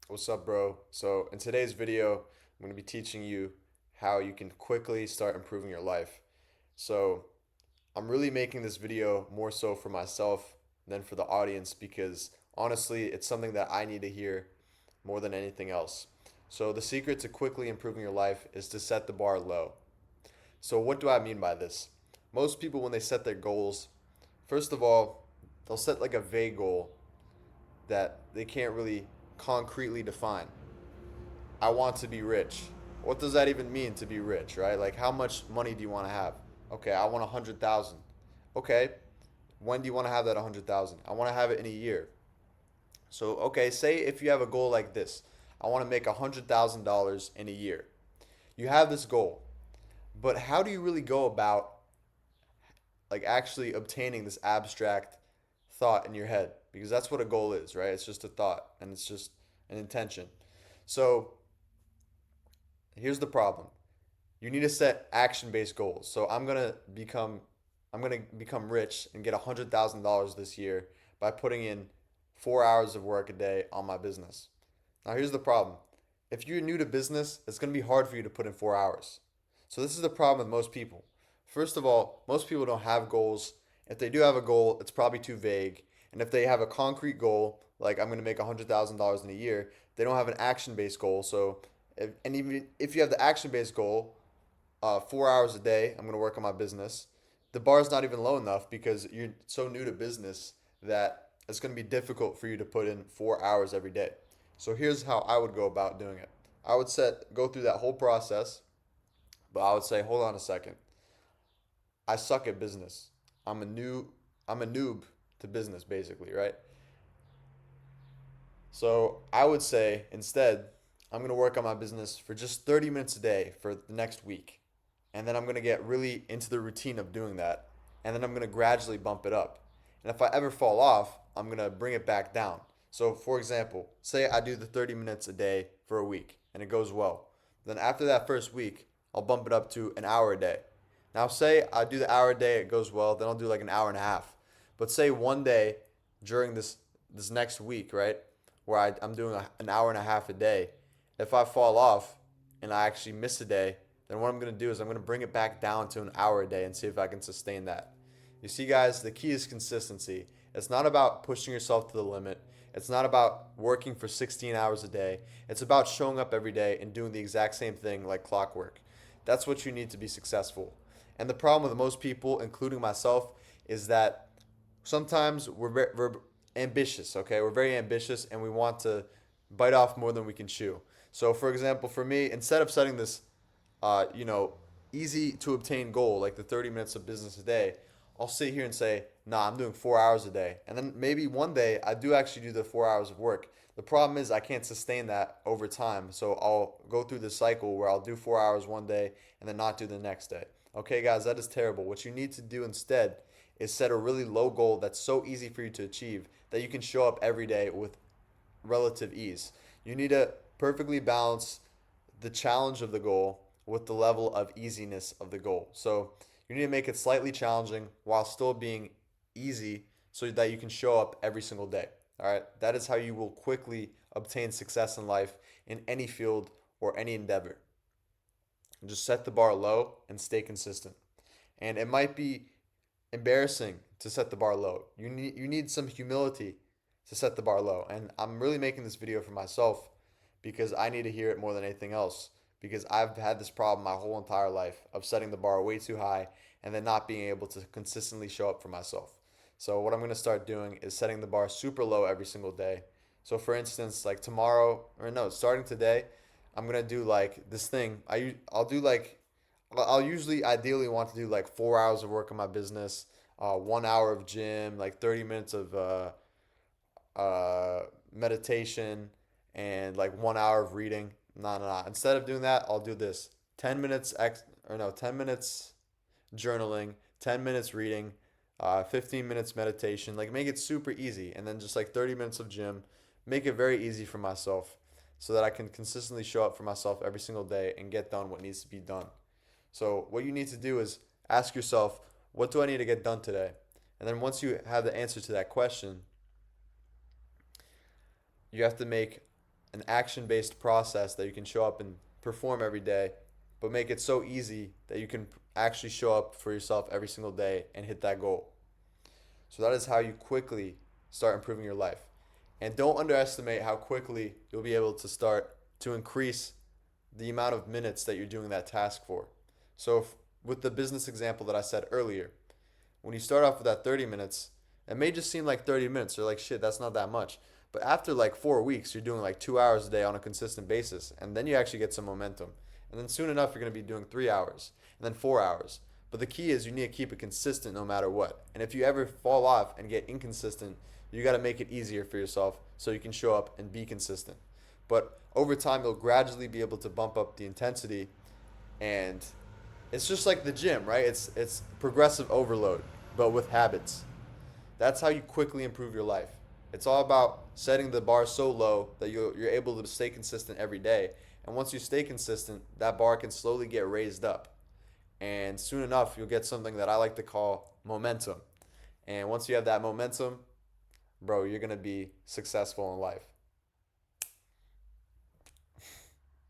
What's up, bro? So, in today's video, I'm going to be teaching you how you can quickly start improving your life. So, I'm really making this video more so for myself than for the audience because honestly, it's something that I need to hear more than anything else. So, the secret to quickly improving your life is to set the bar low. So, what do I mean by this? Most people, when they set their goals, first of all, they'll set like a vague goal that they can't really concretely define. I want to be rich. What does that even mean to be rich, right? Like, how much money do you want to have? Okay, I want 100,000. Okay, when do you want to have that 100,000? I want to have it in a year. So, okay, say if you have a goal like this, I want to make $100,000 in a year. You have this goal, but how do you really go about like actually obtaining this abstract thought in your head? Because that's what a goal is, right? It's just a thought and it's just an intention. So, here's the problem. You need to set action-based goals. So I'm gonna become rich and get $100,000 this year by putting in 4 hours of work a day on my business. Now here's the problem. If you're new to business, it's gonna be hard for you to put in 4 hours. So this is the problem with most people. First of all, most people don't have goals. If they do have a goal, it's probably too vague. And if they have a concrete goal, like I'm gonna make $100,000 in a year, they don't have an action-based goal. And even if you have the action-based goal, 4 hours a day, I'm going to work on my business. The bar is not even low enough because you're so new to business that it's going to be difficult for you to put in 4 hours every day. So here's how I would go about doing it. I would go through that whole process, but I would say, hold on a second. I suck at business. I'm a new, I'm a noob to business, basically, right? So I would say instead, I'm going to work on my business for just 30 minutes a day for the next week. And then I'm going to get really into the routine of doing that. And then I'm going to gradually bump it up. And if I ever fall off, I'm going to bring it back down. So, for example, say I do the 30 minutes a day for a week and it goes well. Then after that first week, I'll bump it up to an hour a day. Now, say I do the hour a day, it goes well, then I'll do like an hour and a half. But say one day during this next week, right, where I'm doing an hour and a half a day, if I fall off and I actually miss a day, then what I'm going to do is I'm going to bring it back down to an hour a day and see if I can sustain that. You see, guys, the key is consistency. It's not about pushing yourself to the limit. It's not about working for 16 hours a day. It's about showing up every day and doing the exact same thing like clockwork. That's what you need to be successful. And the problem with most people, including myself, is that sometimes we're ambitious, okay? We're very ambitious and we want to bite off more than we can chew. So, for example, for me, instead of setting this uh, you know, easy to obtain goal, like the 30 minutes of business a day, I'll sit here and say, nah, I'm doing 4 hours a day. And then maybe one day I do actually do the 4 hours of work. The problem is I can't sustain that over time. So I'll go through the cycle where I'll do 4 hours one day and then not do the next day. Okay, guys, that is terrible. What you need to do instead is set a really low goal that's so easy for you to achieve that you can show up every day with relative ease. You need to perfectly balance the challenge of the goal with the level of easiness of the goal. So you need to make it slightly challenging while still being easy so that you can show up every single day. All right. That is how you will quickly obtain success in life in any field or any endeavor. Just set the bar low and stay consistent. And it might be embarrassing to set the bar low. You need some humility to set the bar low. And I'm really making this video for myself because I need to hear it more than anything else because I've had this problem my whole entire life of setting the bar way too high and then not being able to consistently show up for myself. So what I'm going to start doing is setting the bar super low every single day. So for instance, like tomorrow or no, starting today, I'm going to do like this thing. I'll do like I'll usually ideally want to do like 4 hours of work on my business, 1 hour of gym, like 30 minutes of meditation, and like 1 hour of reading. No, no, no. Instead of doing that, I'll do this: 10 minutes or no, 10 minutes journaling, 10 minutes reading, 15 minutes meditation. Like make it super easy, and then just like 30 minutes of gym. Make it very easy for myself, so that I can consistently show up for myself every single day and get done what needs to be done. So what you need to do is ask yourself, what do I need to get done today? And then once you have the answer to that question, you have to make an action-based process that you can show up and perform every day, but make it so easy that you can actually show up for yourself every single day and hit that goal. So that is how you quickly start improving your life. And don't underestimate how quickly you'll be able to start to increase the amount of minutes that you're doing that task for. So if, with the business example that I said earlier, when you start off with that 30 minutes, it may just seem like 30 minutes. You're like, shit, that's not that much. But after like 4 weeks, you're doing like 2 hours a day on a consistent basis. And then you actually get some momentum. And then soon enough, you're going to be doing 3 hours and then 4 hours. But the key is you need to keep it consistent no matter what. And if you ever fall off and get inconsistent, you got to make it easier for yourself so you can show up and be consistent. But over time, you'll gradually be able to bump up the intensity, and it's just like the gym, right? It's progressive overload, but with habits. That's how you quickly improve your life. It's all about setting the bar so low that you're able to stay consistent every day. And once you stay consistent, that bar can slowly get raised up. And soon enough, you'll get something that I like to call momentum. And once you have that momentum, bro, you're going to be successful in life.